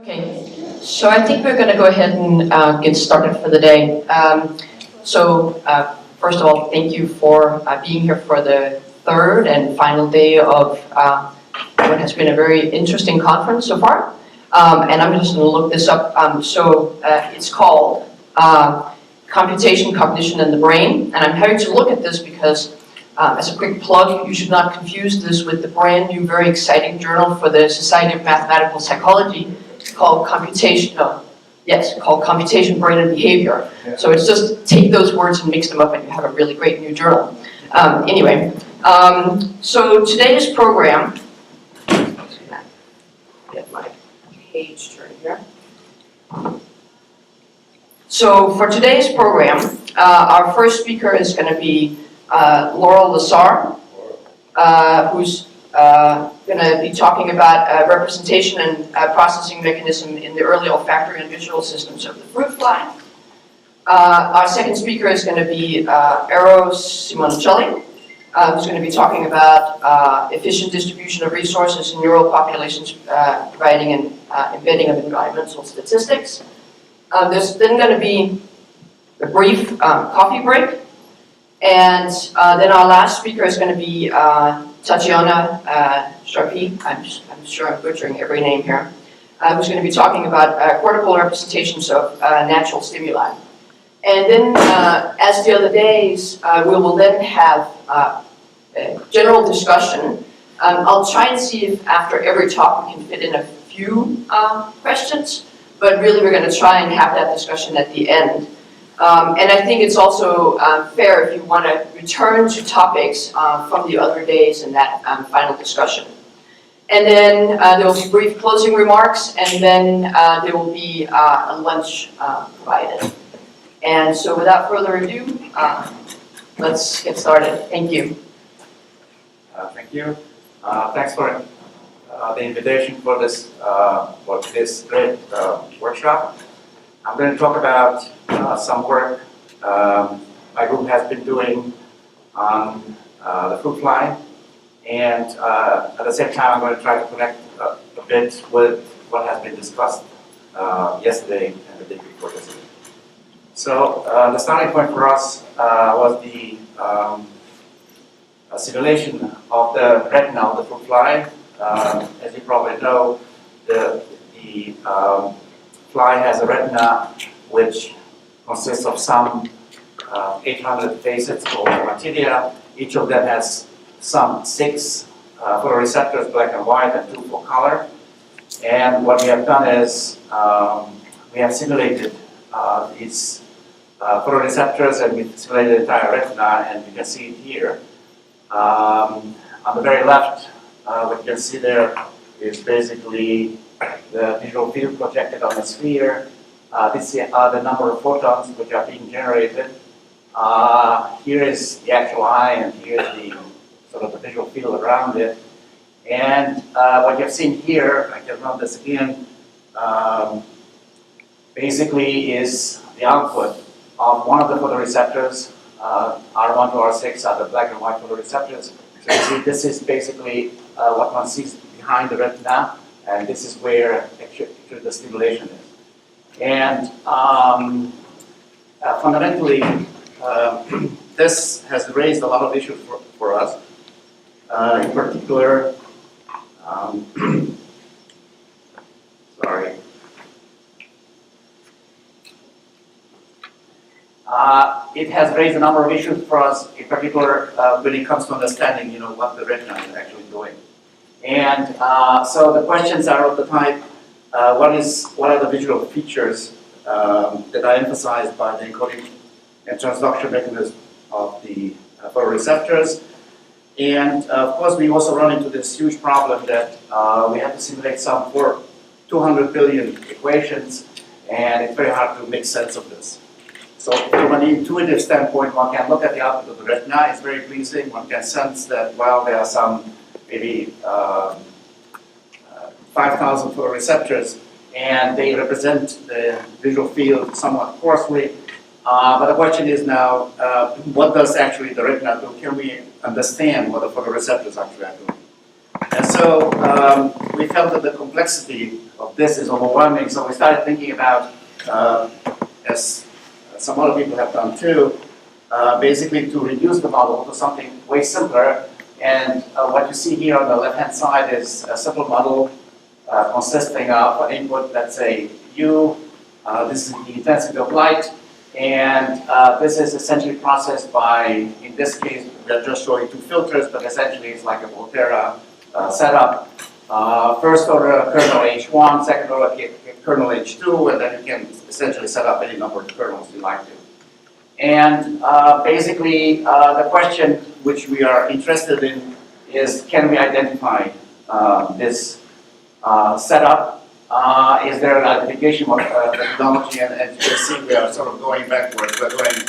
Okay, so I think we're going to go ahead and get started for the day. First of all, thank you for being here for the third and final day of what has been a very interesting conference so far. And I'm just going to look this up. It's called Computation, Cognition, and the Brain. And I'm having to look at this because, as a quick plug, you should not confuse this with the brand new, very exciting journal for the Society of Mathematical Psychology called Computation, Brain and Behavior. Yeah. So it's just take those words and mix them up and you have a really great new journal. So today's program, get my page turned here. So for today's program, our first speaker is going to be Aurel Lazar, who's going to be talking about representation and processing mechanism in the early olfactory and visual systems of the fruit fly. Our second speaker is going to be Aurel Lazar, who's going to be talking about efficient distribution of resources in neural populations, providing and embedding of environmental statistics. There's then going to be a brief coffee break, and then our last speaker is going to be Tatiana Sharpie, I'm sure I'm butchering every name here, who's going to be talking about cortical representations of natural stimuli. And then, as the other days, we will then have a general discussion. I'll try and see if after every talk we can fit in a few questions, but really we're going to try and have that discussion at the end. And I think it's also fair if you want to return to topics from the other days in that final discussion. And then there will be brief closing remarks, and then there will be a lunch provided. And so without further ado, let's get started. Thank you. Thank you. Thanks for the invitation for this great workshop. I'm going to talk about some work my group has been doing on the fruit fly, and at the same time I'm going to try to connect a bit with what has been discussed yesterday and the day before yesterday. So the starting point for us was the simulation of the retina of the fruit fly. As you probably know, the fly has a retina which consists of some 800 facets or materia. Each of them has some 6 photoreceptors, black and white, and 2 for color. And what we have done is we have simulated these photoreceptors, and we've simulated the entire retina, and you can see it here. On the very left, what you can see there is basically the visual field projected on the sphere. This is the number of photons which are being generated. Here is the actual eye, and here is the sort of the visual field around it. And what you've seen here, I can run this again, basically is the output of one of the photoreceptors. R1 to R6 are the black and white photoreceptors. So you see, this is basically what one sees behind the retina, and this is where actually the stimulation is. And fundamentally, this has raised a lot of issues for us. In particular, sorry. It has raised a number of issues for us, in particular when it comes to understanding, what the retina is actually doing. And so the questions are of the type: what are the visual features that are emphasized by the encoding and transduction mechanism of the photoreceptors? And of course, we also run into this huge problem that we have to simulate some 200 billion equations, and it's very hard to make sense of this. So from an intuitive standpoint, one can look at the output of the retina. It's very pleasing. One can sense that, well, there are some maybe 5,000 photoreceptors, and they represent the visual field somewhat coarsely. But the question is now, what does actually the retina do? Can we understand what the photoreceptors actually are doing? And so we felt that the complexity of this is overwhelming. So we started thinking about, as some other people have done too, basically to reduce the model to something way simpler. And what you see here on the left-hand side is a simple model consisting of an input, let's say U. This is the intensity of light. And this is essentially processed by, in this case, we're just showing two filters, but essentially it's like a Volterra setup. First order kernel H1, second order kernel H2, and then you can essentially set up any number of kernels you like to. And basically, the question which we are interested in is, can we identify this setup? Is there an identification of methodology? And as you can see, we are sort of going backwards. We're going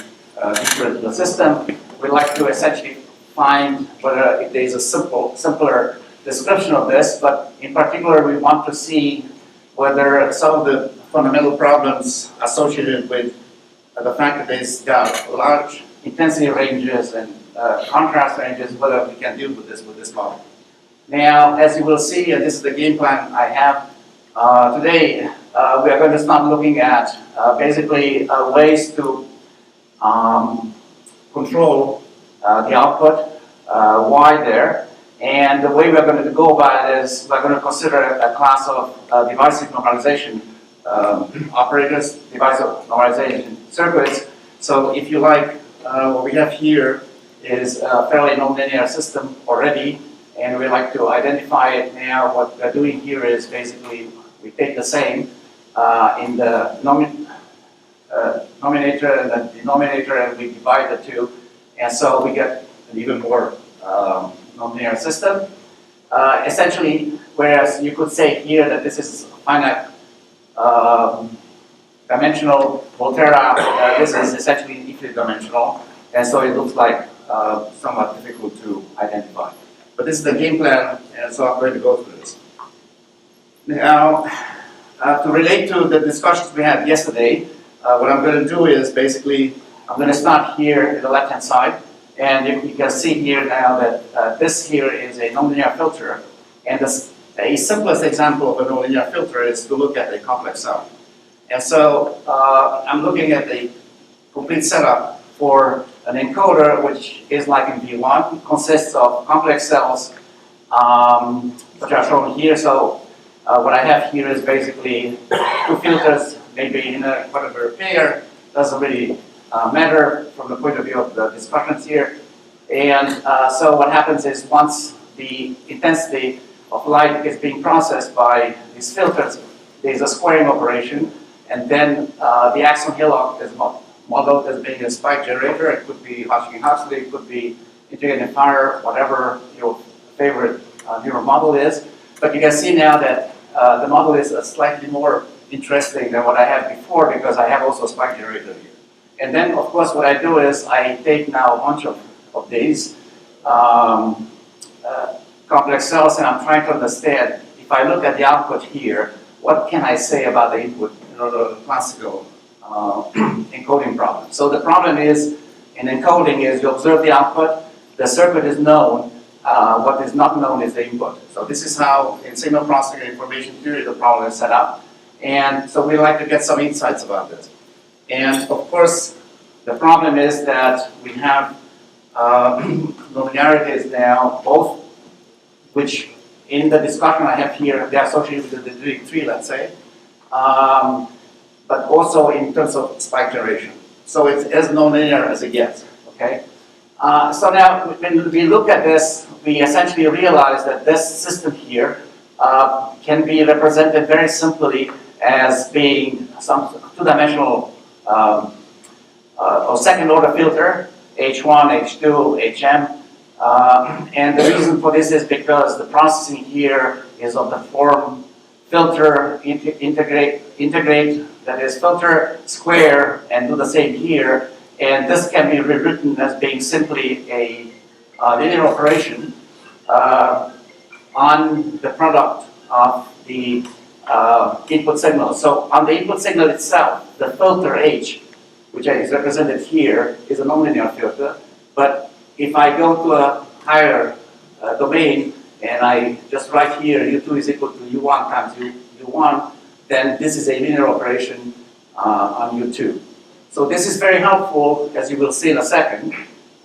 deeper into the system. We like to essentially find whether if there is a simpler description of this, but in particular, we want to see whether some of the fundamental problems associated with the fact that there's got large intensity ranges and contrast ranges, whether we can deal with this model. Now, as you will see, and this is the game plan I have today, we are going to start looking at basically ways to control the output, why there. And the way we're going to go about it is we're going to consider a class of device normalization operators, device normalization circuits. So if you like, what we have here is a fairly nonlinear system already, and we like to identify it now. What we're doing here is basically we take the same in the nominator and the denominator, and we divide the two, and so we get an even more nonlinear system. Essentially, whereas you could say here that this is finite dimensional Volterra, this is essentially infinite dimensional, and so it looks like somewhat difficult to identify. But this is the game plan, and so I'm going to go through this. Now, to relate to the discussions we had yesterday, what I'm going to do is basically, I'm going to start here at the left-hand side, and you can see here now that this here is a nonlinear filter, and the simplest example of a nonlinear filter is to look at a complex cell. And so I'm looking at the complete setup for an encoder, which is like in V1, it consists of complex cells, which are shown here. So what I have here is basically two filters, maybe in a whatever pair, doesn't really matter from the point of view of the discussions here. And so what happens is once the intensity of light is being processed by these filters, there's a squaring operation, and then the axon hillock is modeled as being a spike generator. It could be Hodgkin-Huxley, it could be integrated fire, whatever your favorite neural model is. But you can see now that the model is slightly more interesting than what I had before, because I have also a spike generator here. And then, of course, what I do is I take now a bunch of these complex cells, and I'm trying to understand, if I look at the output here, what can I say about the input in the classical encoding problem. So the problem is, in encoding is you observe the output, the circuit is known, what is not known is the input. So this is how, in signal processing and information theory, the problem is set up. And so we like to get some insights about this. And of course, the problem is that we have nonlinearities now, both which in the discussion I have here, they're associated with the decoding tree, let's say, but also in terms of spike generation. So it's as nonlinear as it gets, okay? So now, when we look at this, we essentially realize that this system here can be represented very simply as being some two-dimensional or second-order filter, H1, H2, HM. And the reason for this is because the processing here is of the form filter, integrate, that is filter, square, and do the same here. And this can be rewritten as being simply a linear operation on the product of the input signal. So on the input signal itself, the filter H, which is represented here, is a nonlinear filter. But if I go to a higher domain and I just write here U2 is equal to U1 times U1, then this is a linear operation on U2. So this is very helpful, as you will see in a second.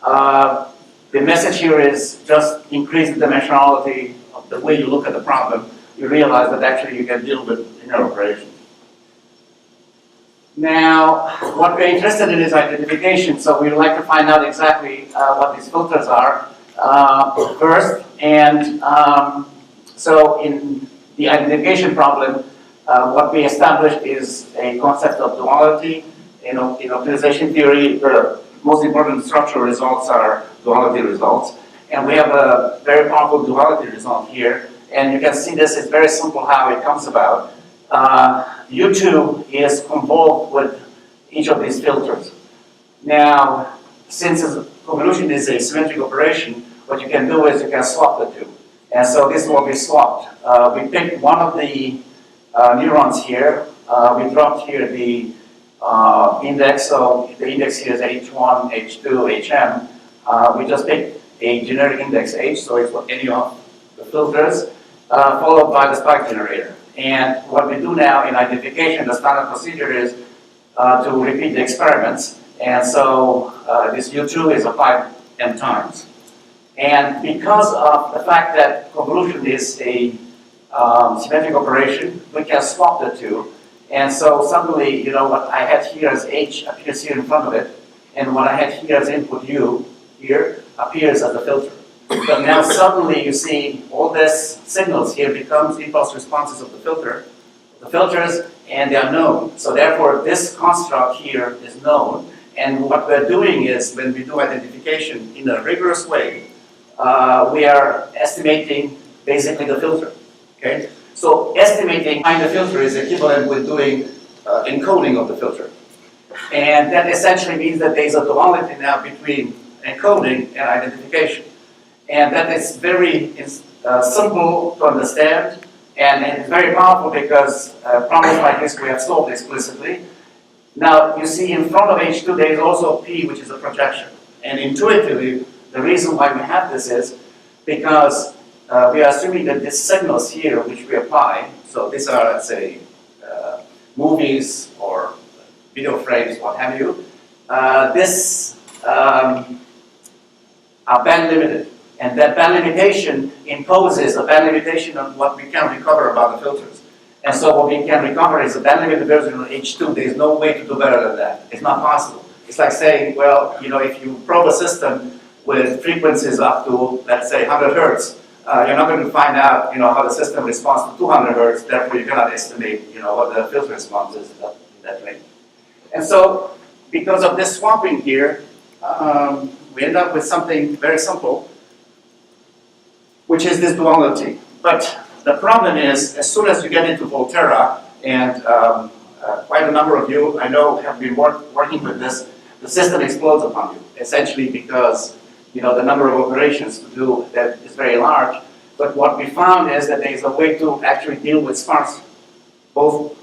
The message here is just increase the dimensionality of the way you look at the problem. You realize that actually you can deal with linear operations. Now, what we're interested in is identification, so we'd like to find out exactly what these filters are first. And so in the identification problem, what we established is a concept of duality. In optimization theory, the most important structural results are duality results. And we have a very powerful duality result here. And you can see this is very simple how it comes about. U2 is convolved with each of these filters. Now, since convolution is a symmetric operation, what you can do is you can swap the two. And so this will be swapped. We picked one of the neurons here. We dropped here the index, so the index here is H1, H2, HM. We just picked a generic index H, so it's any of the filters, followed by the spike generator. And what we do now in identification, the standard procedure is to repeat the experiments. And so this U2 is applied n times. And because of the fact that convolution is a symmetric operation, we can swap the two. And so suddenly, what I had here as H appears here in front of it, and what I had here as input U here appears as a filter. But now suddenly you see all these signals here becomes impulse responses of the filters, and they are known. So therefore, this construct here is known. And what we're doing is, when we do identification in a rigorous way, we are estimating basically the filter. Okay? So estimating behind the filter is equivalent with doing encoding of the filter. And that essentially means that there's a duality now between encoding and identification. And that is very simple to understand, and it's very powerful because problems like this we have solved explicitly. Now, you see in front of H2 there is also P, which is a projection. And intuitively, the reason why we have this is because we are assuming that these signals here, which we apply, so these are, let's say, movies or video frames, what have you, this are band limited. And that band limitation imposes a band limitation on what we can recover about the filters. And so what we can recover is a band limited version of H2. There's no way to do better than that. It's not possible. It's like saying, well, if you probe a system with frequencies up to, let's say, 100 hertz, you're not going to find out, how the system responds to 200 hertz. Therefore, you cannot estimate, what the filter response is in that range. And so, because of this swapping here, we end up with something very simple, which is this duality. But the problem is, as soon as you get into Volterra, and quite a number of you, I know, have been working with this, the system explodes upon you, essentially because the number of operations to do that is very large. But what we found is that there is a way to actually deal with sparse, both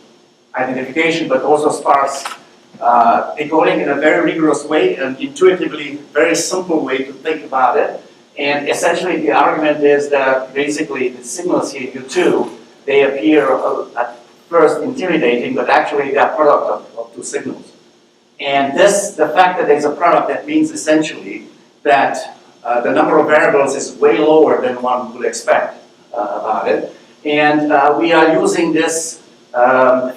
identification but also sparse decoding in a very rigorous way, and intuitively very simple way to think about it. And essentially the argument is that basically the signals here, U2, they appear at first intimidating, but actually they are product of two signals. And the fact that there's a product, that means essentially that the number of variables is way lower than one would expect about it. And we are using this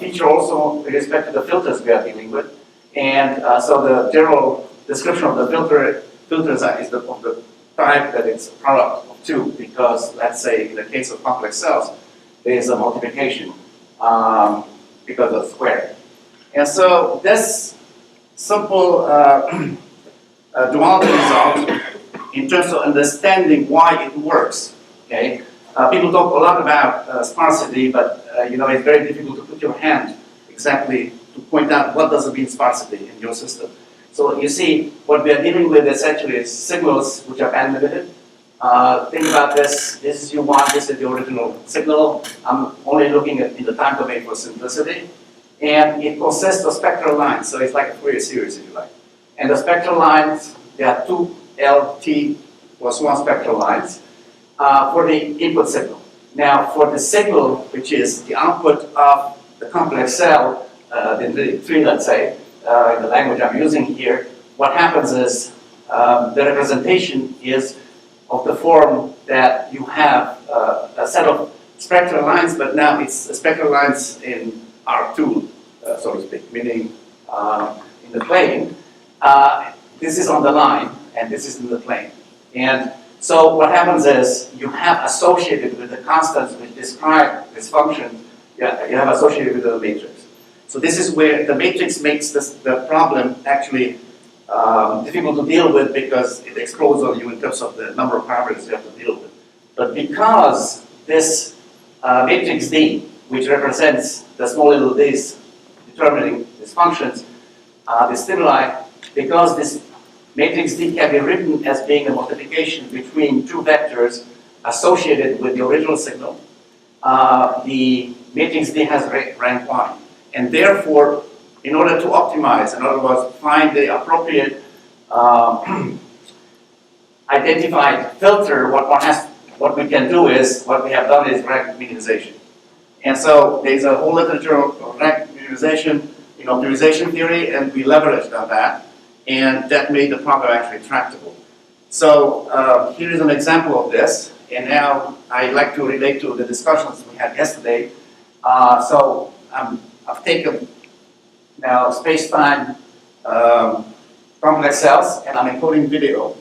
feature also with respect to the filters we are dealing with. And so the general description of the filters is of the type that it's a product of two, because let's say in the case of complex cells, there is a multiplication because of square. And so this simple duality result, in terms of understanding why it works, okay? People talk a lot about sparsity, but it's very difficult to put your hand exactly to point out what does it mean sparsity in your system. So you see, what we are dealing with essentially is signals which are band limited. Think about this. This is U1. This is the original signal. I'm only looking at in the time domain for simplicity, and it consists of spectral lines. So it's like a Fourier series, if you like. And the spectral lines, there are 2 LT plus 1 spectral lines for the input signal. Now, for the signal, which is the output of the complex cell, the tree, let's say, in the language I'm using here, what happens is the representation is of the form that you have a set of spectral lines, but now it's spectral lines in R2, so to speak, meaning in the plane. This is on the line, and this is in the plane. And so what happens is you have associated with the constants which describe this function, you have associated with the matrix. So this is where the matrix makes the problem actually difficult to deal with because it explodes on you in terms of the number of parameters you have to deal with. But because this matrix D, which represents the small little d's determining these functions, the stimuli, because this matrix D can be written as being a multiplication between two vectors associated with the original signal, the matrix D has rank 1. And therefore, in order to optimize, in other words, find the appropriate identified filter, what we can do is, what we have done is rank minimization. And so there's a whole literature of rank minimization in optimization theory, and we leveraged on that, and that made the problem actually tractable. So here is an example of this, and now I'd like to relate to the discussions we had yesterday. So I've taken now space-time complex cells, and I'm encoding video,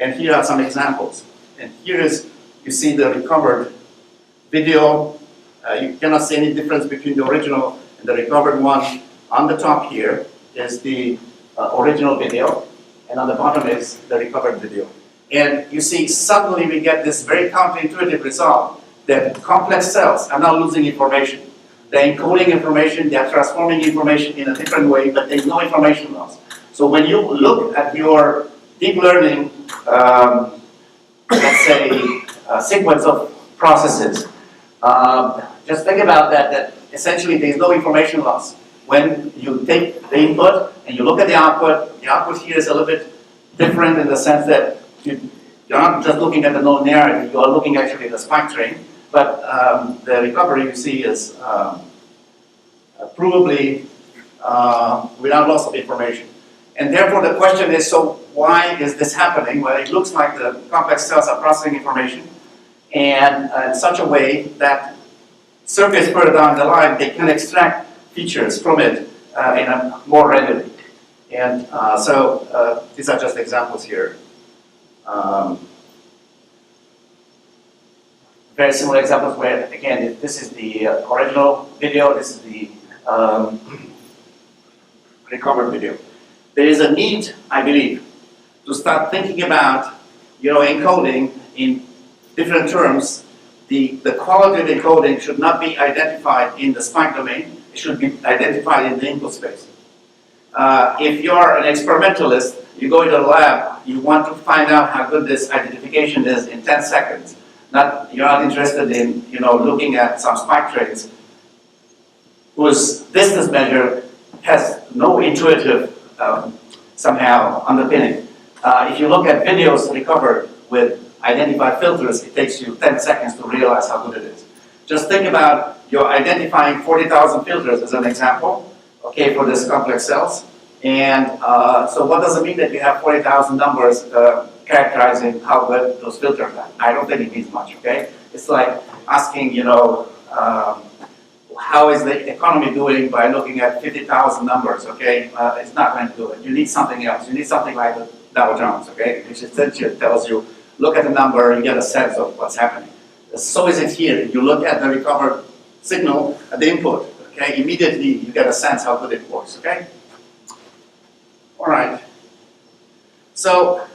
and here are some examples. And here is, you see the recovered video. You cannot see any difference between the original and the recovered one. On the top here is the original video, and on the bottom is the recovered video. And you see, suddenly we get this very counterintuitive result that complex cells are now losing information. They're encoding information, they're transforming information in a different way, but there's no information loss. So when you look at your deep learning, let's say, sequence of processes, just think about that essentially there's no information loss. When you take the input and you look at the output here is a little bit different in the sense that you're not just looking at the non-linearity, you are looking actually at the spike train, but the recovery you see is provably without loss of information. And therefore the question is, so why is this happening? Well, it looks like the complex cells are processing information and in such a way that circuits further down the line, they can extract features from it in a more readily. And so these are just examples here. Very similar examples where, again, this is the original video, this is the recovered video. There is a need, I believe, to start thinking about, encoding in different terms. The quality of the encoding should not be identified in the spike domain, it should be identified in the input space. If you're an experimentalist, you go into the lab, you want to find out how good this identification is in 10 seconds. You're not interested in, looking at some spike trains whose distance measure has no intuitive somehow underpinning. If you look at videos recovered with identified filters, it takes you 10 seconds to realize how good it is. Just think about you're identifying 40,000 filters as an example, okay, for this complex cells. And so what does it mean that you have 40,000 numbers characterizing how good those filters are? I don't think it means much, okay? It's like asking, how is the economy doing by looking at 50,000 numbers, okay? It's not going to do it. You need something else. You need something like the Dow Jones, okay? Which essentially tells you, look at the number, you get a sense of what's happening. So is it here. You look at the recovered signal at the input, okay? Immediately you get a sense how good it works, okay? All right. So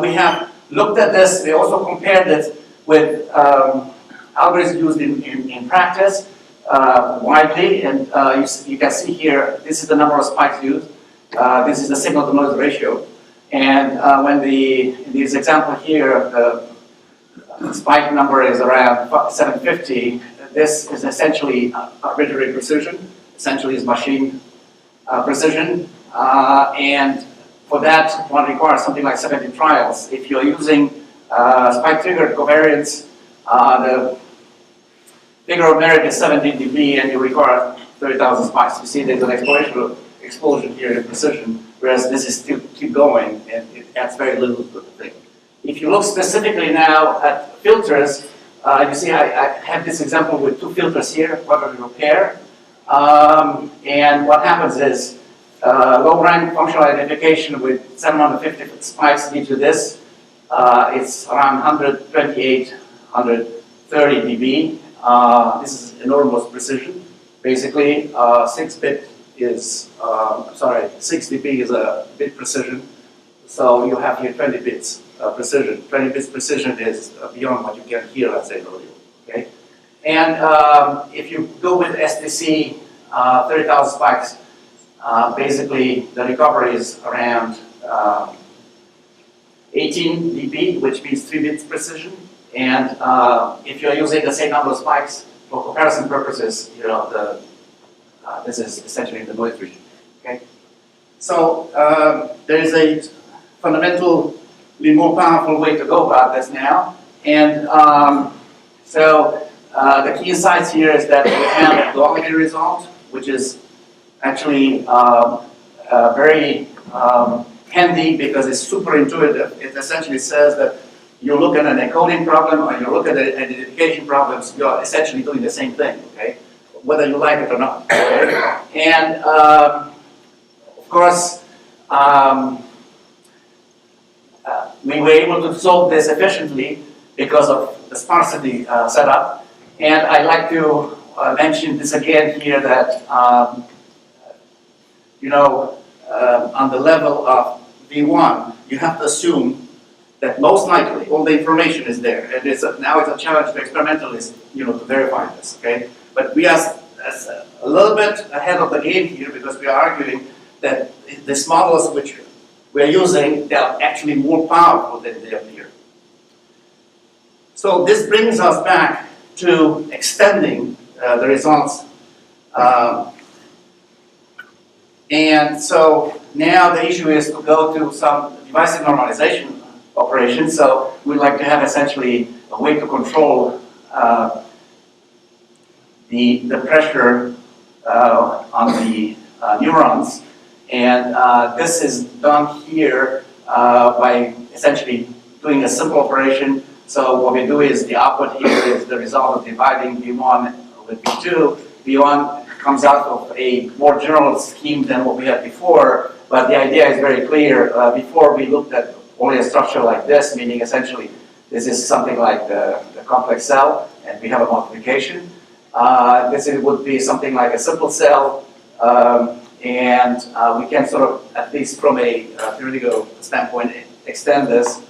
we have looked at this. We also compared it with algorithms used in practice widely, and you can see here, this is the number of spikes used. This is the signal-to-noise ratio. And when in this example here, the spike number is around 750, this is essentially arbitrary precision, essentially is machine precision. And for that, one requires something like 70 trials. If you're using spike-triggered covariance, the figure of merit is 17 dB and you require 30,000 spikes. You see there's an exponential explosion here in precision, whereas this is still keep going and it adds very little to the thing. If you look specifically now at filters, you see I have this example with two filters here, quadratic pair. And what happens is low rank functional identification with 750 spikes leads to this. It's around 128, 130 dB. This is enormous precision. Basically, 6-bit is, 6 dB is a bit precision. So you have here 20 bits precision. 20 bits precision is beyond what you can hear, let's say, in audio. Okay? And if you go with SDC, 30,000 spikes, basically the recovery is around 18 dB, which means 3 bits precision. And if you're using the same number of spikes for comparison purposes, you know, this is essentially in the noise region. Okay? So there is a fundamentally more powerful way to go about this now. And the key insights here is that we have a duality result, which is actually very handy because it's super intuitive. It essentially says that you look at an encoding problem or you look at an identification problems, you're essentially doing the same thing, okay? Whether you like it or not, okay? And of course, we were able to solve this efficiently because of the sparsity setup. And I'd like to mention this again here that, on the level of V1, you have to assume that most likely all the information is there. And now it's a challenge to experimentalists, to verify this, okay? But we are a little bit ahead of the game here because we are arguing that these models which we are using, they are actually more powerful than they appear. So this brings us back to extending the results. And so now the issue is to go to some device normalization operations. So we'd like to have essentially a way to control the pressure on the neurons. And this is done here by essentially doing a simple operation. So what we do is the output here is the result of dividing V1 with V2. V1 comes out of a more general scheme than what we had before, but the idea is very clear. Before we looked at only a structure like this, meaning essentially this is something like the complex cell, and we have a multiplication. This would be something like a simple cell, and we can sort of, at least from a theoretical standpoint, extend this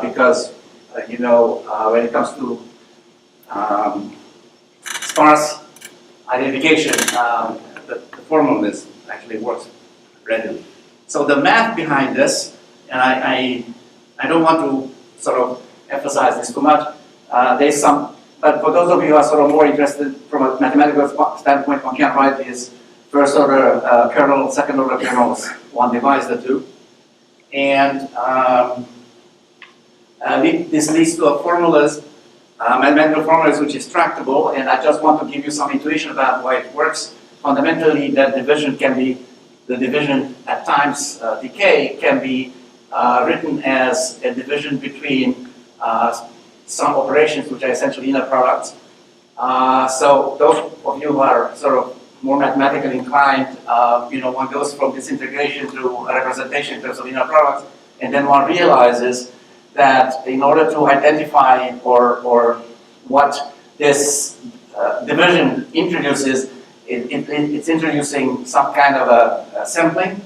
because, when it comes to sparse identification, the formula actually works readily. So the math behind this, and I don't want to sort of emphasize this too much, there's some, but for those of you who are sort of more interested from a mathematical standpoint, one can write these first order kernels, second order kernels, one divides the two. And this leads to a formulas, mathematical formulas which is tractable, and I just want to give you some intuition about why it works. Fundamentally, that division can be, the division at times decay can be written as a division between some operations which are essentially inner products. So those of you who are sort of more mathematically inclined, one goes from this integration to a representation in terms of inner products, and then one realizes that in order to identify or what this division introduces, it's introducing some kind of a sampling.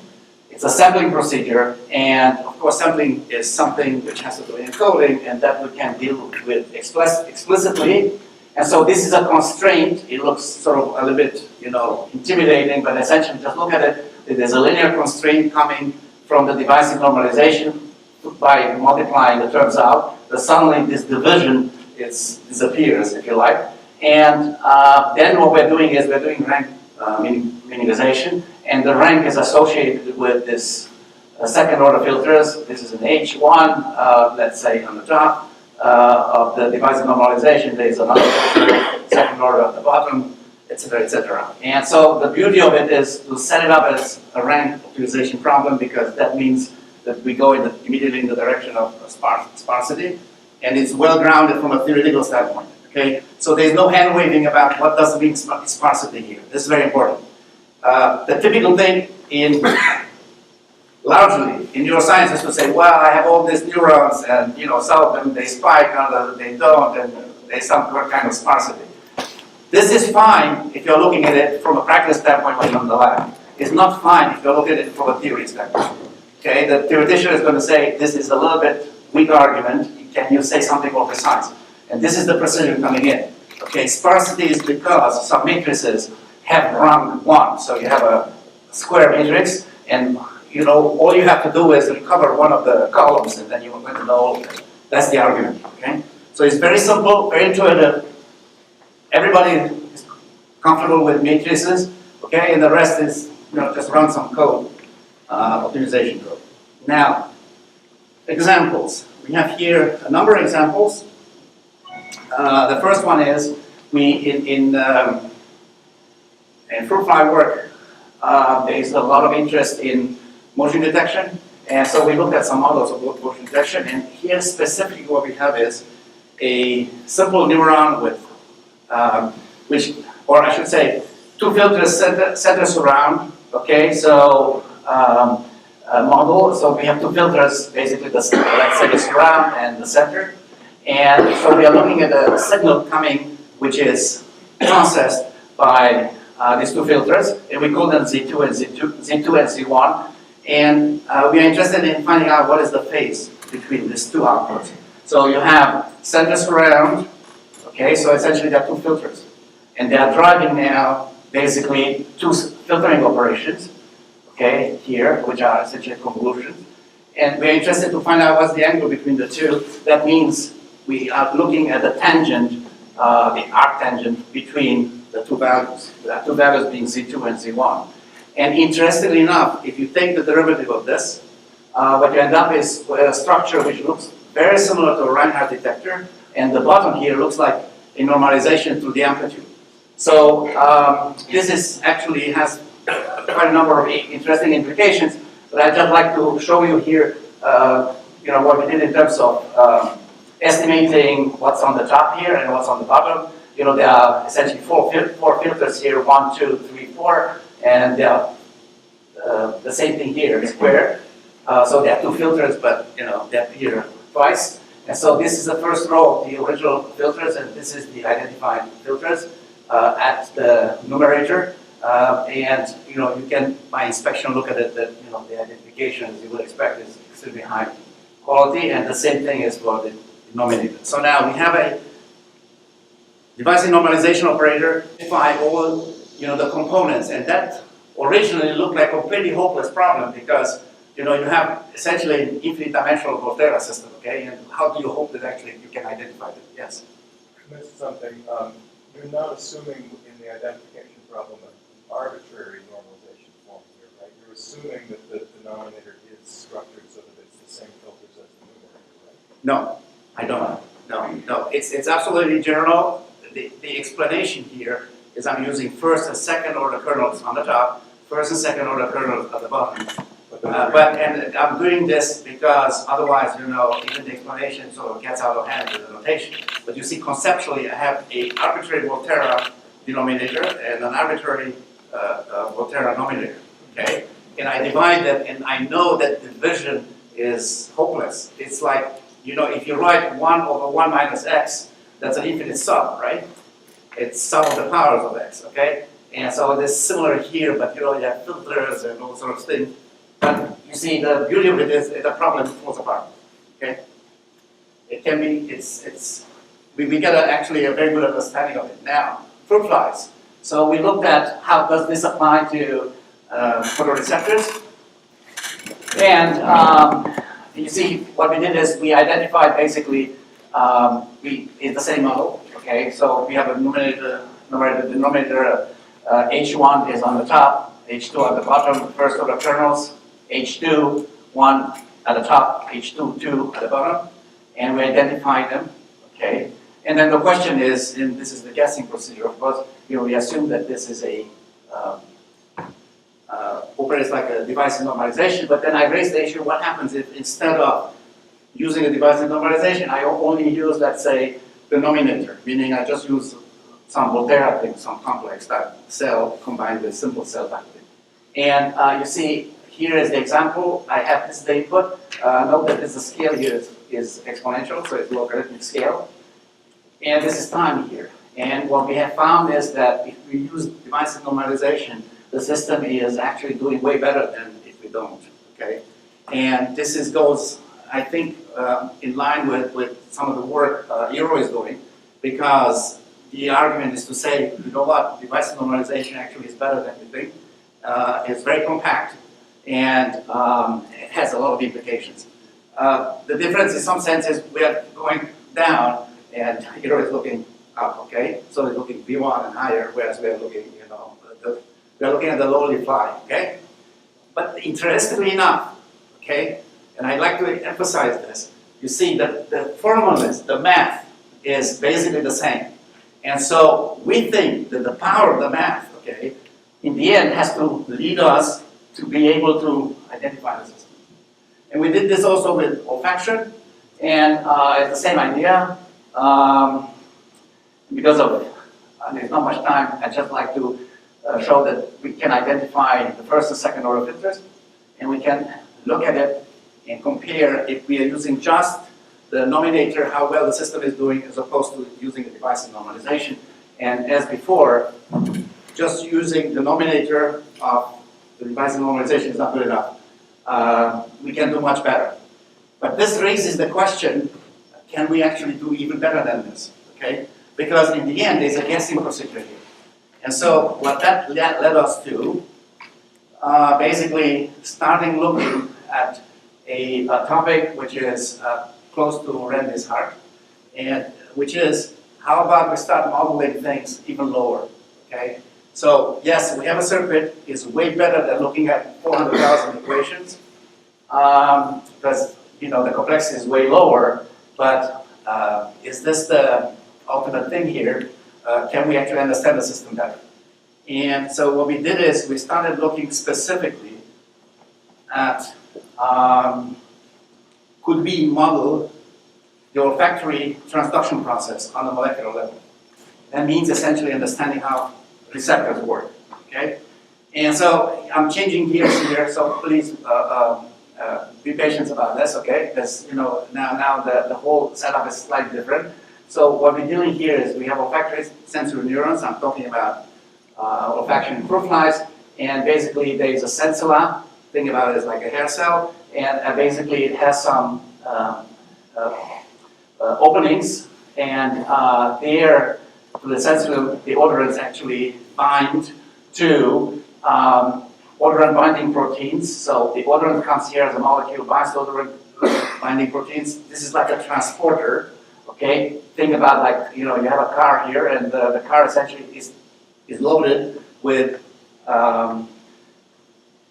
It's a sampling procedure, and of course sampling is something which has to do with encoding, and that we can deal with explicitly. And so this is a constraint. It looks sort of a little bit, intimidating, but essentially just look at it. There's a linear constraint coming from the device normalization. By multiplying the terms out, suddenly this division disappears, if you like. And then what we're doing is we're doing rank minimization, and the rank is associated with this second order filters. This is an H1, let's say on the top of the device normalization. There is another filter. second order at the bottom, etc., etc. And so the beauty of it is to set it up as a rank optimization problem, because that means that we go immediately in the direction of sparsity, and it's well grounded from a theoretical standpoint. Okay, so there's no hand waving about what does it mean sparsity here. This is very important. The typical thing largely in neuroscience is to say, well, I have all these neurons, and some of them they spike, others they don't, and there's some kind of sparsity. This is fine if you're looking at it from a practice standpoint when you're in the lab. It's not fine if you're looking at it from a theory standpoint. Okay, the theoretician is going to say, this is a little bit weak argument, can you say something more precise? And this is the precision coming in. Okay, sparsity is because some matrices have rank 1. So you have a square matrix, and all you have to do is recover one of the columns, and then you're going to know all of it. That's the argument. Okay, so it's very simple, very intuitive. Everybody is comfortable with matrices. Okay, and the rest is just run some code, optimization code. Now, examples. We have here a number of examples. The first one is in fruit fly work. There is a lot of interest in motion detection, and so we looked at some models of motion detection. And here specifically, what we have is a simple neuron with, or I should say, two filters center surround. Okay, so model. So we have two filters, basically the center surround and the center. And so we are looking at a signal coming, which is processed by these two filters, and we call them Z2 and Z1. And we are interested in finding out what is the phase between these two outputs. So you have center surround. Okay, so essentially there are two filters, and they are driving now basically two filtering operations. Okay, here, which are essentially convolutions. And we're interested to find out what's the angle between the two. That means we are looking at the tangent, the arc tangent between the two values. The two values being Z2 and Z1. And interestingly enough, if you take the derivative of this, what you end up is with a structure which looks very similar to a Reinhardt detector, and the bottom here looks like a normalization to the amplitude. So this is actually has quite a number of interesting implications, but I'd just like to show you here, what we did in terms of estimating what's on the top here and what's on the bottom. There are essentially four filters here, 1, 2, 3, 4, and there are the same thing here, square. So there are two filters, but they appear twice. And so this is the first row of the original filters, and this is the identified filters at the numerator. And you can, by inspection, look at it that the identification, as you would expect, is extremely high quality, and the same thing is for the denominator. So now we have a device normalization operator identify all the components, and that originally looked like a pretty hopeless problem because you have essentially an infinite dimensional Volterra system, okay? And how do you hope that actually you can identify them? Yes. I missed something. You're not assuming in the identification problem an arbitrary normalization form here, right? You're assuming that the denominator is structured so that it's the same filters as the numerator, right? No, I don't. No. It's absolutely general. The explanation here is I'm using first and second order kernels on the top, first and second order kernels at the bottom. And I'm doing this because otherwise, even the explanation sort of gets out of hand with the notation. But you see, conceptually, I have an arbitrary Volterra denominator and an arbitrary Volterra nominator, okay? And I divide them, and I know that division is hopeless. It's like, if you write 1 over 1 minus x, that's an infinite sum, right? It's sum of the powers of x, okay? And so it's similar here, but you have filters and all sorts of things. But you see, the beauty of it is the problem falls apart, okay? It can be, we get actually a very good understanding of it. Now, fruit flies. So we looked at how does this apply to photoreceptors. And you see, what we did is we identified basically, it's the same model, okay? So we have a numerator, denominator, H1 is on the top, H2 at the bottom, first order kernels, H2, 1 at the top, H2, 2 at the bottom, and we identify them, okay? And then the question is, and this is the guessing procedure, of course, we assume that this is a operates like a device normalization, but then I raise the issue, what happens if instead of using a device normalization, I only use, let's say, the denominator, meaning I just use some Volterra thing, some complex type cell combined with simple cell type thing. And you see, here is the example. I have this the input. Note that the scale here is exponential, so it's logarithmic scale. And this is time here. And what we have found is that if we use device normalization, the system is actually doing way better than if we don't. Okay, and this goes, I think, in line with some of the work Eero is doing, because the argument is to say, you know what, device normalization actually is better than we think. It's very compact, and it has a lot of implications. The difference in some sense is we are going down, and Eero is looking up, okay? So it's looking V1 and higher, whereas we are looking, we are looking at the lowly fly, okay? But interestingly enough, okay, and I'd like to emphasize this, you see that the formulas, the math, is basically the same. And so we think that the power of the math, okay, in the end has to lead us to be able to identify the system. And we did this also with olfaction, and it's the same idea. Because of there's not much time, I'd just like to show that we can identify the first and second order filters, and we can look at it and compare if we are using just the denominator, how well the system is doing, as opposed to using a device normalization. And as before, just using the denominator of the device normalization is not good enough. We can do much better. But this raises the question, can we actually do even better than this? Okay? Because in the end, there's a guessing procedure here. And so what that led us to, basically starting looking at a topic which is close to Randy's heart, and which is, how about we start modeling things even lower, okay? So yes, we have a circuit, is way better than looking at 400,000 equations, because the complexity is way lower, but is this the ultimate thing here? Can we actually understand the system better? And so what we did is we started looking specifically at could we model the olfactory transduction process on a molecular level. That means essentially understanding how receptors work, okay? And so I'm changing gears here, so please be patient about this, okay? Because now the whole setup is slightly different. So what we're doing here is we have olfactory sensory neurons. I'm talking about olfaction in fruit flies, and basically there is a sensilla. Think about it as like a hair cell, and basically it has some openings, and there the sensory, the odorants actually bind to odorant binding proteins. So the odorant comes here as a molecule, binds to odorant binding proteins. This is like a transporter. Okay, think about like, you have a car here, and the car essentially is loaded with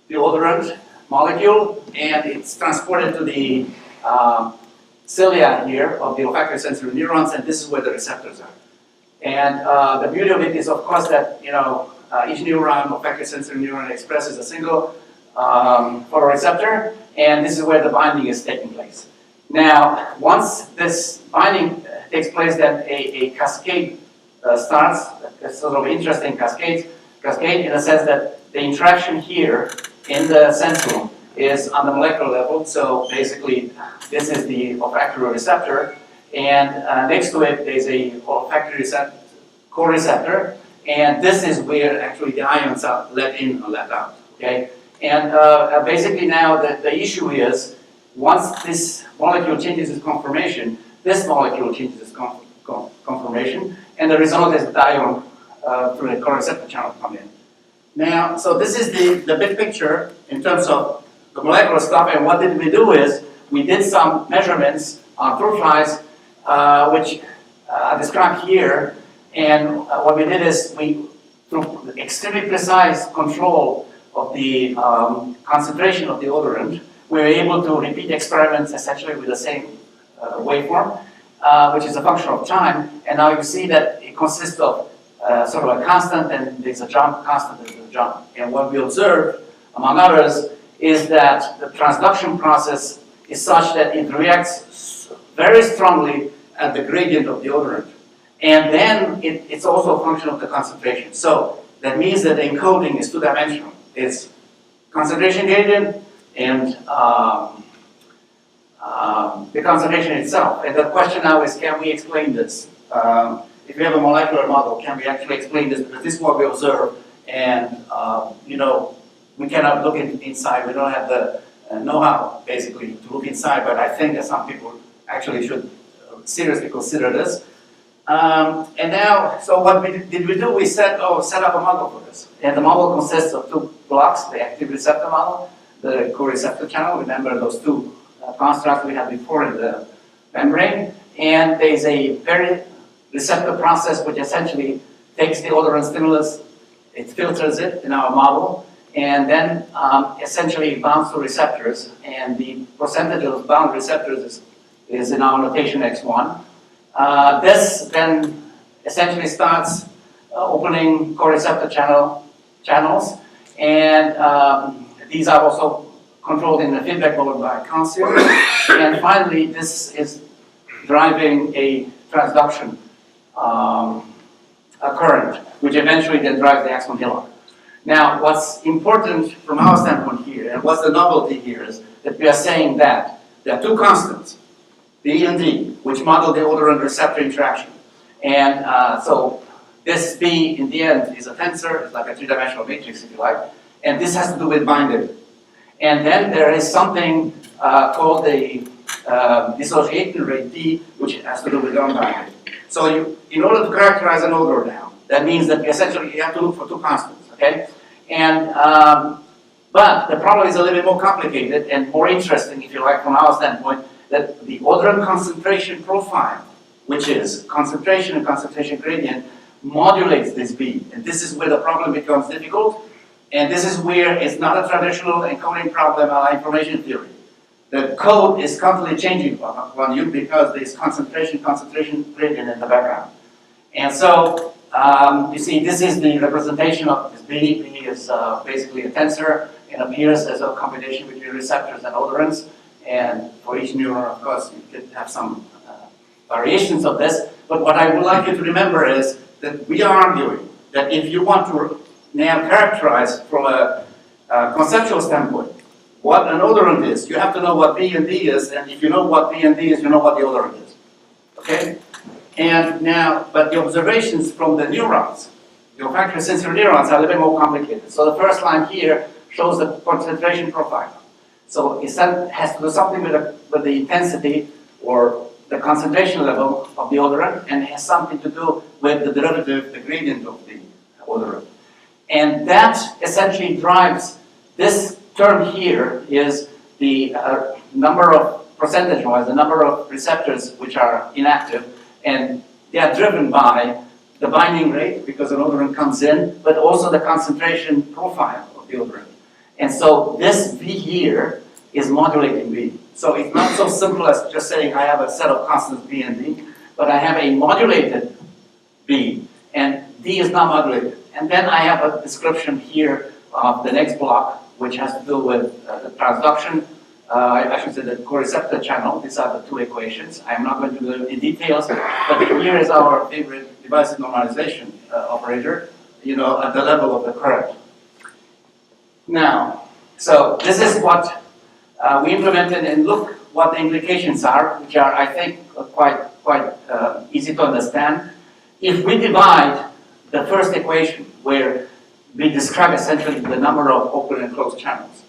the odorant molecule, and it's transported to the cilia here of the olfactory sensory neurons, and this is where the receptors are. And the beauty of it is, of course, that each neuron, olfactory sensory neuron, expresses a single photoreceptor, and this is where the binding is taking place. Now, once this binding takes place, then a cascade starts, a sort of interesting cascade in the sense that the interaction here in the sensor is on the molecular level. So basically, this is the olfactory receptor, and next to it there's a olfactory co-receptor, and this is where actually the ions are let in or let out. Okay, and basically now the issue is, once this molecule changes its conformation, this molecule changes its conformation, and the result is the ion through the co-receptor channel come in. Now, so this is the big picture in terms of the molecular stuff, and what did we do is, we did some measurements on fruit flies, which are described here, and what we did is, through extremely precise control of the concentration of the odorant, we were able to repeat experiments essentially with the same waveform, which is a function of time, and now you see that it consists of sort of a constant, and there's a jump, constant, and there's a jump. And what we observe, among others, is that the transduction process is such that it reacts very strongly at the gradient of the odorant. And then it's also a function of the concentration. So that means that the encoding is two-dimensional. It's concentration gradient and the concentration itself. And the question now is, can we explain this? If we have a molecular model, can we actually explain this? Because this is what we observe, and you know, we cannot look inside. We don't have the know-how, basically, to look inside. But I think that some people actually should seriously consider this. And now, so what did we do? We set up a model for this. And the model consists of two blocks: the active receptor model, the coreceptor channel. Remember those two constructs we had before in the membrane. And there's a very receptor process which essentially takes the odorant stimulus, it filters it in our model, and then essentially bounds to receptors. And the percentage of bound receptors is in our notation x1. This then essentially starts opening coreceptor channels, and these are also controlled in the feedback mode by calcium. And finally, this is driving a transduction current, which eventually then drives the axon hillock. Now, what's important from our standpoint here, and what's the novelty here, is that we are saying that there are two constants, B and D, which model the odorant receptor interaction. And so this B, in the end, is a tensor. It's like a three-dimensional matrix, if you like. And this has to do with binding. And then there is something called the dissociation rate D, which has to do with unbinding. So in order to characterize an odor now, that means that essentially you have to look for two constants, okay? And but the problem is a little bit more complicated and more interesting, if you like, from our standpoint, that the odorant concentration profile, which is concentration and concentration gradient, modulates this B. And this is where the problem becomes difficult. And this is where it's not a traditional encoding problem like information theory. The code is constantly changing on you because there's concentration gradient in the background. And so, you see, this is the representation of this B. B is basically a tensor and appears as a combination between receptors and odorants. And for each neuron, of course, you could have some variations of this. But what I would like you to remember is that we are arguing that if you want to now characterize from a conceptual standpoint what an odorant is, you have to know what B and D is, and if you know what B and D is, you know what the odorant is. Okay? And now, but the observations from the neurons, the olfactory sensory neurons, are a little bit more complicated. So the first line here shows the concentration profile. So it has to do something with the intensity or the concentration level of the odorant, and it has something to do with the derivative, the gradient of the odorant. And that essentially drives, this term here is the number of, percentage-wise, the number of receptors which are inactive, and they are driven by the binding rate, because an odorant comes in, but also the concentration profile of the odorant. And so this V here is modulating B. So it's not so simple as just saying I have a set of constants B and D, but I have a modulated B, and D is not modulated. And then I have a description here of the next block, which has to do with the transduction, I should say the coreceptor channel. These are the two equations. I'm not going to go into details, but here is our favorite device normalization operator, you know, at the level of the current. Now, so this is what we implemented, and look what the implications are, which are, I think, quite easy to understand. If we divide the first equation, where we describe essentially the number of open and closed channels,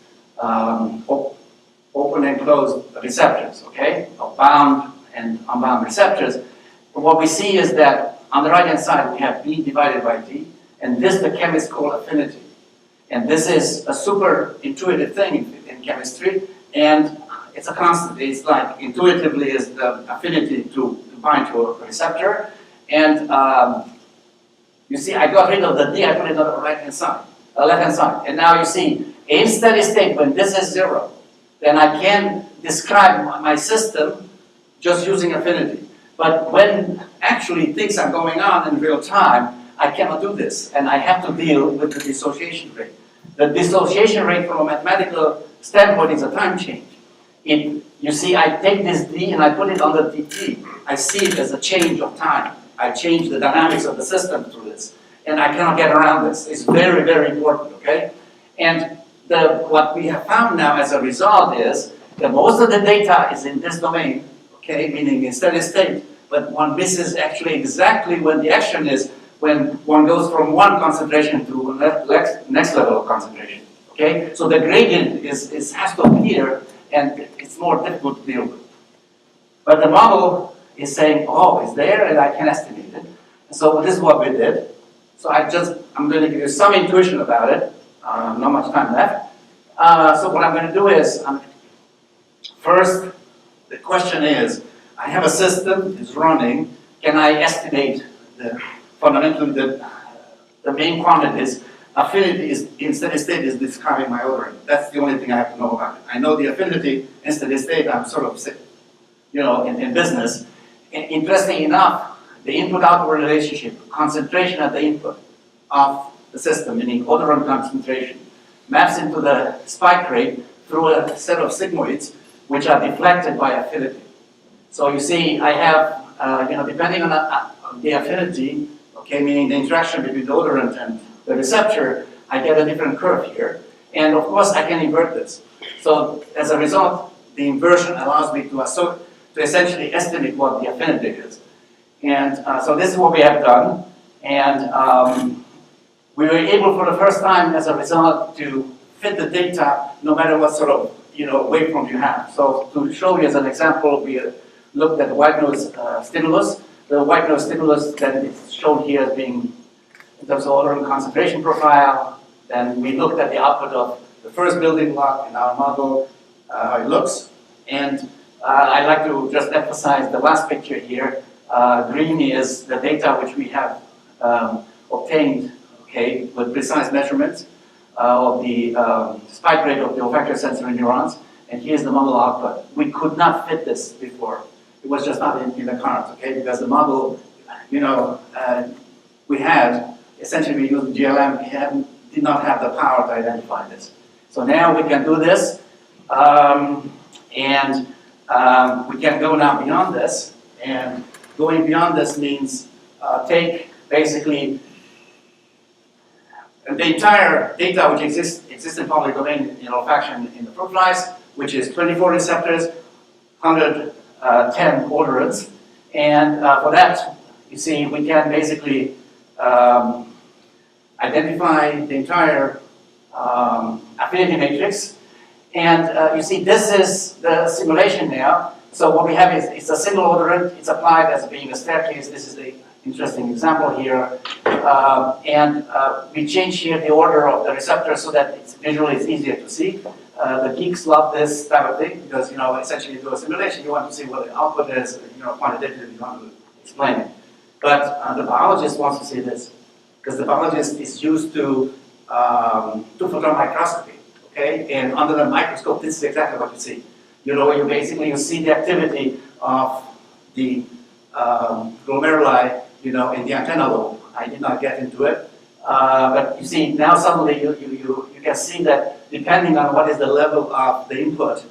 open and closed receptors, okay, of bound and unbound receptors, what we see is that on the right-hand side we have B divided by D, and this the chemists call affinity. And this is a super intuitive thing in chemistry, and it's a constant. It's like intuitively is the affinity to bind to a receptor. And you see, I got rid of the D, I put it on the right-hand side, left-hand side. And now you see, in steady state, when this is 0, then I can describe my system just using affinity. But when actually things are going on in real time, I cannot do this, and I have to deal with the dissociation rate. The dissociation rate from a mathematical standpoint is a time change. You see, I take this d and I put it on the dt. I see it as a change of time. I change the dynamics of the system through this, and I cannot get around this. It's very, very important, okay? And what we have found now as a result is that most of the data is in this domain, okay, meaning in steady state, but one misses actually exactly when the action is when one goes from one concentration to next level of concentration, okay? So the gradient has to appear, and it's more difficult to deal with. But the model is saying, oh, it's there, and I can estimate it. And so this is what we did. So I'm going to give you some intuition about it. Not much time left. So what I'm going to do is, first, the question is, I have a system, it's running. Can I estimate fundamentally the main quantities? Affinity is in steady state is describing my odorant. That's the only thing I have to know about it. I know the affinity in steady state. I'm sort of, in business. And interesting enough, the input-output relationship, concentration at the input of the system, meaning odorant concentration, maps into the spike rate through a set of sigmoids which are deflected by affinity. So you see, I have, depending on the affinity, okay, meaning the interaction between the odorant and the receptor, I get a different curve here. And of course, I can invert this. So as a result, the inversion allows me to essentially estimate what the affinity is. And so this is what we have done. And we were able for the first time, as a result, to fit the data no matter what sort of waveform you have. So to show you as an example, we looked at the white noise stimulus. The white noise stimulus that is shown here as being in terms of odorant concentration profile. Then we looked at the output of the first building block in our model, how it looks. And I'd like to just emphasize the last picture here. Green is the data which we have obtained, okay, with precise measurements of the spike rate of the olfactory sensory neurons. And here's the model output. We could not fit this before. It was just not in the cards, okay, because the model, we had, essentially we used GLM, it did not have the power to identify this. So now we can do this, and we can go now beyond this. And going beyond this means take basically the entire data which exists in public domain in olfaction in the fruit flies, which is 24 receptors, 110 odorants. And for that, you see, we can basically identify the entire affinity matrix. And you see, this is the simulation now. So what we have is it's a single odorant. It's applied as being a staircase. This is the interesting example here. And we change here the order of the receptors so that visually it's easier to see. The geeks love this type of thing because, essentially you do a simulation, you want to see what the output is, quantitatively you want to explain it. But the biologist wants to see this because the biologist is used to photon microscopy, okay? And under the microscope, this is exactly what you see. You see the activity of the glomeruli, in the antenna lobe. I did not get into it, but you see now suddenly you can see that depending on what is the level of the input,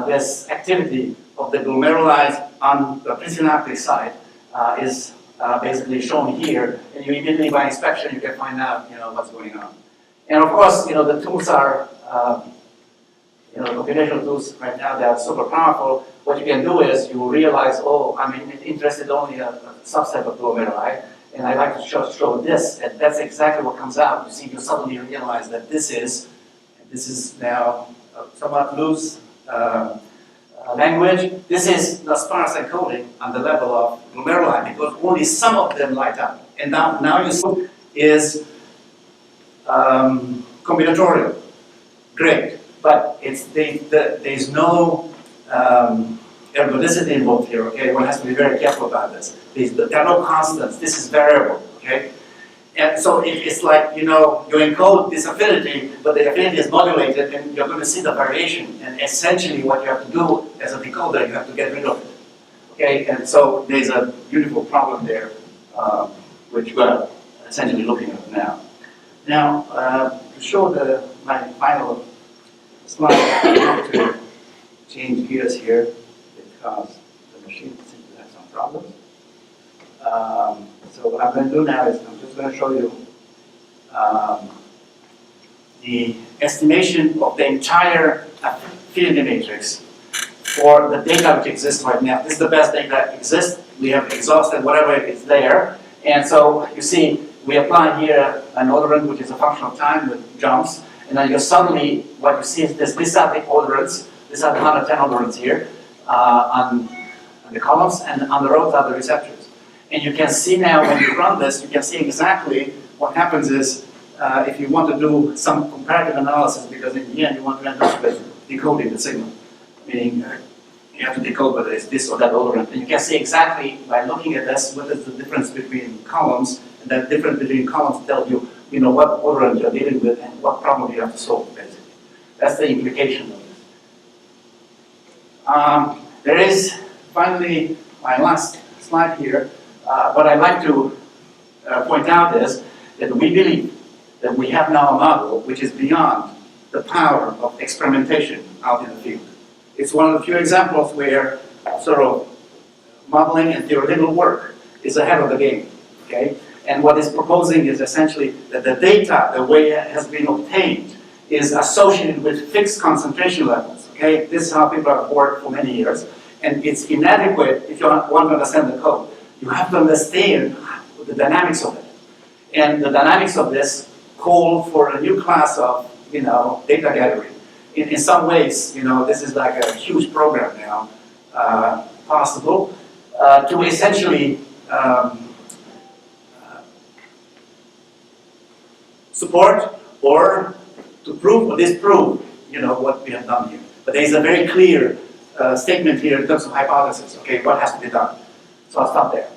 this activity of the glomeruli on the presynaptic side is basically shown here, and you immediately by inspection you can find out what's going on. And of course, the tools are computational tools right now, they are super powerful. What you can do is you realize, I'm interested only in a subset of glomeruli, and I'd like to show this, and that's exactly what comes out. You see, you suddenly realize that this is now somewhat loose language. This is the sparse encoding on the level of glomeruli because only some of them light up. And now you see is combinatorial. Great. But there's no ergodicity involved here, okay? One has to be very careful about this. There are no constants. This is variable, okay? And so it's like, you encode this affinity, but the affinity is modulated, and you're going to see the variation. And essentially what you have to do as a decoder, you have to get rid of it, Okay, and so there's a beautiful problem there, which we're essentially looking at now. Now, to show my final slide, I have to change gears here because the machine seems to have some problems. So what I'm going to do now is I'm just going to show you the estimation of the entire affinity matrix for the data which exists right now. This is the best data that exists. We have exhausted whatever is there. And so you see, we apply here an odorant, which is a function of time with jumps. And then you suddenly, what you see is this. These are the odorants. These are the 110 odorants here on the columns, and on the rows are the receptors. And you can see now when you run this, you can see exactly what happens is if you want to do some comparative analysis, because in the end you want to end up with decoding the signal. Meaning you have to decode whether it's this or that odorant. And you can see exactly by looking at this what is the difference between columns, and that difference between columns tells you, what odorant you're dealing with and what problem you have to solve, basically. That's the implication of this. There is finally my last slide here. What I'd like to point out is that we believe that we have now a model which is beyond the power of experimentation out in the field. It's one of the few examples where sort of modeling and theoretical work is ahead of the game, okay? And what it's proposing is essentially that the data, the way it has been obtained, is associated with fixed concentration levels, okay? This is how people have worked for many years, and it's inadequate if you want to understand the code. You have to understand the dynamics of it. And the dynamics of this call for a new class of, data gathering. In some ways, this is like a huge program now, possible, to essentially support or to prove or disprove, what we have done here. But there is a very clear statement here in terms of hypothesis, okay, what has to be done. So I'll stop there.